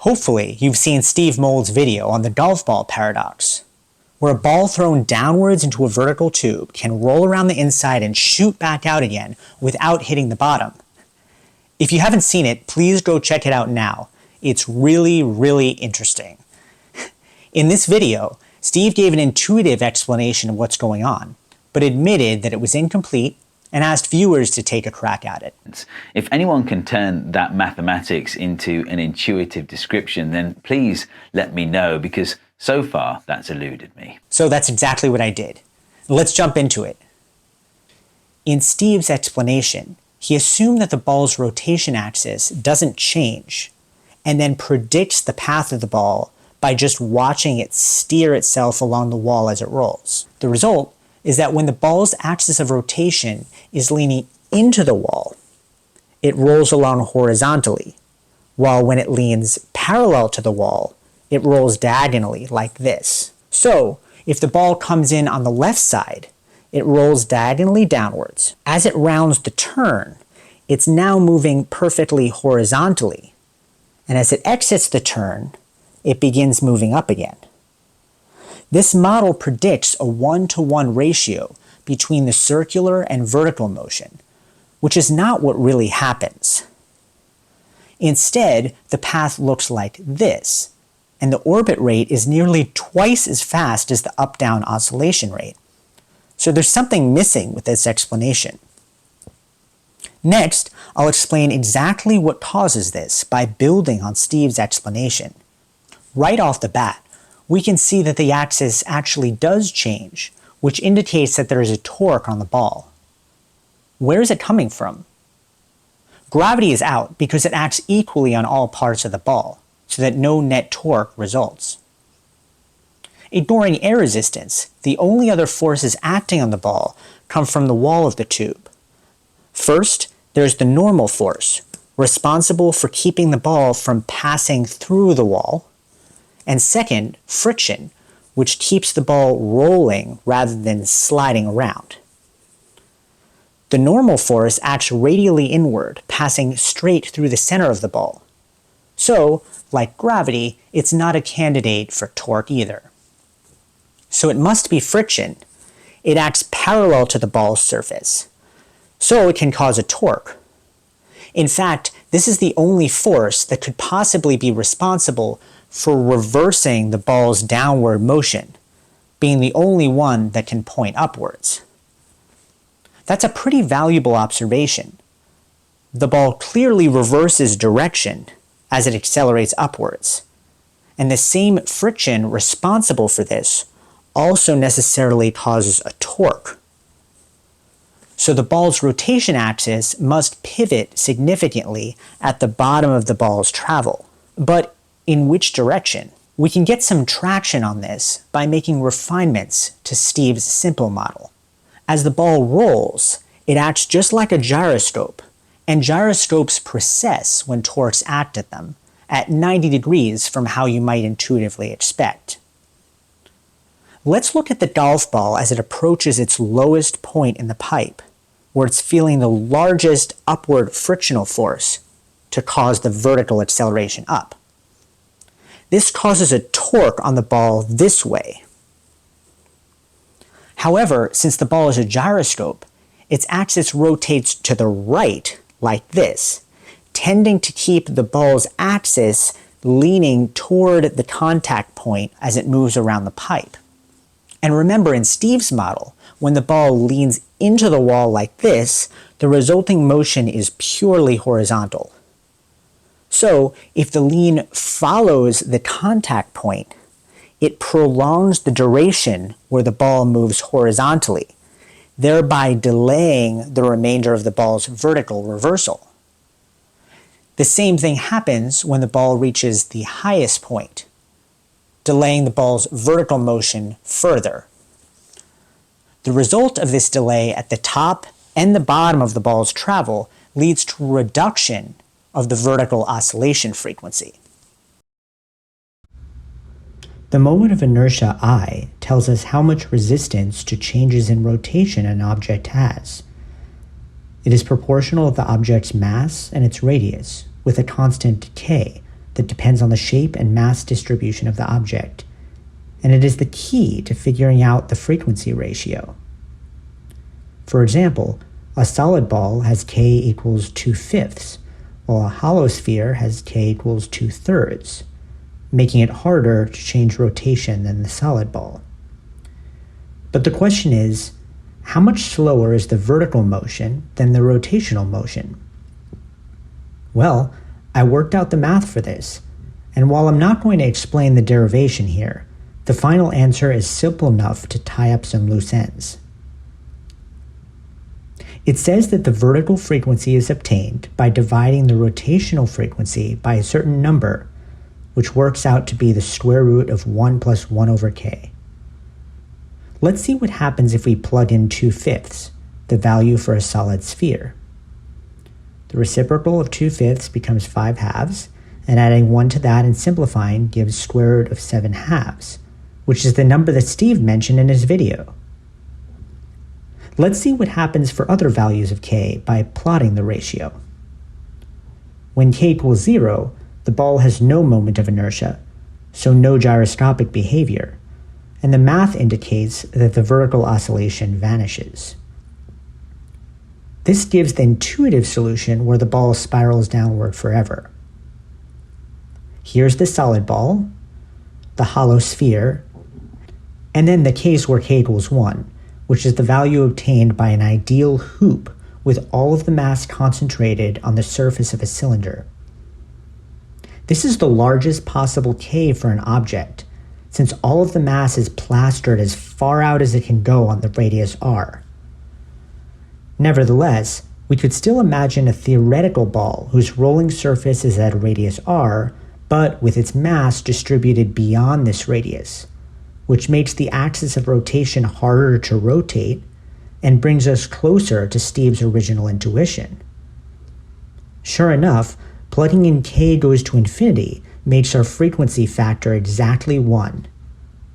Hopefully, you've seen Steve Mould's video on the golf ball paradox, where a ball thrown downwards into a vertical tube can roll around the inside and shoot back out again without hitting the bottom. If you haven't seen it, please go check it out now. It's really, really interesting. In this video, Steve gave an intuitive explanation of what's going on, but admitted that it was incomplete and asked viewers to take a crack at it. If anyone can turn that mathematics into an intuitive description, then please let me know, because so far that's eluded me. So that's exactly what I did. Let's jump into it. In Steve's explanation, he assumed that the ball's rotation axis doesn't change, and then predicts the path of the ball by just watching it steer itself along the wall as it rolls. The result is that when the ball's axis of rotation is leaning into the wall, it rolls along horizontally, while when it leans parallel to the wall, it rolls diagonally like this. So, if the ball comes in on the left side, it rolls diagonally downwards. As it rounds the turn, it's now moving perfectly horizontally, and as it exits the turn, it begins moving up again. This model predicts a 1-to-1 ratio between the circular and vertical motion, which is not what really happens. Instead, the path looks like this, and the orbit rate is nearly twice as fast as the up-down oscillation rate. So there's something missing with this explanation. Next, I'll explain exactly what causes this by building on Steve's explanation. Right off the bat, we can see that the axis actually does change, which indicates that there is a torque on the ball. Where is it coming from? Gravity is out because it acts equally on all parts of the ball, so that no net torque results. Ignoring air resistance, the only other forces acting on the ball come from the wall of the tube. First, there's the normal force, responsible for keeping the ball from passing through the wall. And second, friction, which keeps the ball rolling rather than sliding around. The normal force acts radially inward, passing straight through the center of the ball. So, like gravity, it's not a candidate for torque either. So it must be friction. It acts parallel to the ball's surface, so it can cause a torque. In fact, this is the only force that could possibly be responsible for reversing the ball's downward motion, being the only one that can point upwards. That's a pretty valuable observation. The ball clearly reverses direction as it accelerates upwards, and the same friction responsible for this also necessarily causes a torque. So the ball's rotation axis must pivot significantly at the bottom of the ball's travel. But in which direction? We can get some traction on this by making refinements to Steve's simple model. As the ball rolls, it acts just like a gyroscope, and gyroscopes precess when torques act at them, at 90 degrees from how you might intuitively expect. Let's look at the golf ball as it approaches its lowest point in the pipe, where it's feeling the largest upward frictional force to cause the vertical acceleration up. This causes a torque on the ball this way. However, since the ball is a gyroscope, its axis rotates to the right like this, tending to keep the ball's axis leaning toward the contact point as it moves around the pipe. And remember, in Steve's model, when the ball leans into the wall like this, the resulting motion is purely horizontal. So, if the lean follows the contact point, it prolongs the duration where the ball moves horizontally, thereby delaying the remainder of the ball's vertical reversal. The same thing happens when the ball reaches the highest point, delaying the ball's vertical motion further. The result of this delay at the top and the bottom of the ball's travel leads to a reduction of the vertical oscillation frequency. The moment of inertia I tells us how much resistance to changes in rotation an object has. It is proportional to the object's mass and its radius, with a constant k that depends on the shape and mass distribution of the object, and it is the key to figuring out the frequency ratio. For example, a solid ball has k equals 2/5, while a hollow sphere has k equals 2/3, making it harder to change rotation than the solid ball. But the question is, how much slower is the vertical motion than the rotational motion? Well, I worked out the math for this, and while I'm not going to explain the derivation here, the final answer is simple enough to tie up some loose ends. It says that the vertical frequency is obtained by dividing the rotational frequency by a certain number, which works out to be the square root of 1 plus 1 over k. Let's see what happens if we plug in 2/5, the value for a solid sphere. The reciprocal of 2/5 becomes 5/2, and adding 1 to that and simplifying gives square root of 7/2, which is the number that Steve mentioned in his video. Let's see what happens for other values of k by plotting the ratio. When k equals 0, the ball has no moment of inertia, so no gyroscopic behavior, and the math indicates that the vertical oscillation vanishes. This gives the intuitive solution where the ball spirals downward forever. Here's the solid ball, the hollow sphere, and then the case where k equals 1, which is the value obtained by an ideal hoop with all of the mass concentrated on the surface of a cylinder. This is the largest possible k for an object, since all of the mass is plastered as far out as it can go on the radius r. Nevertheless, we could still imagine a theoretical ball whose rolling surface is at a radius r, but with its mass distributed beyond this radius, which makes the axis of rotation harder to rotate and brings us closer to Steve's original intuition. Sure enough, plugging in k goes to infinity makes our frequency factor exactly 1,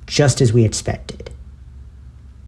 just as we expected.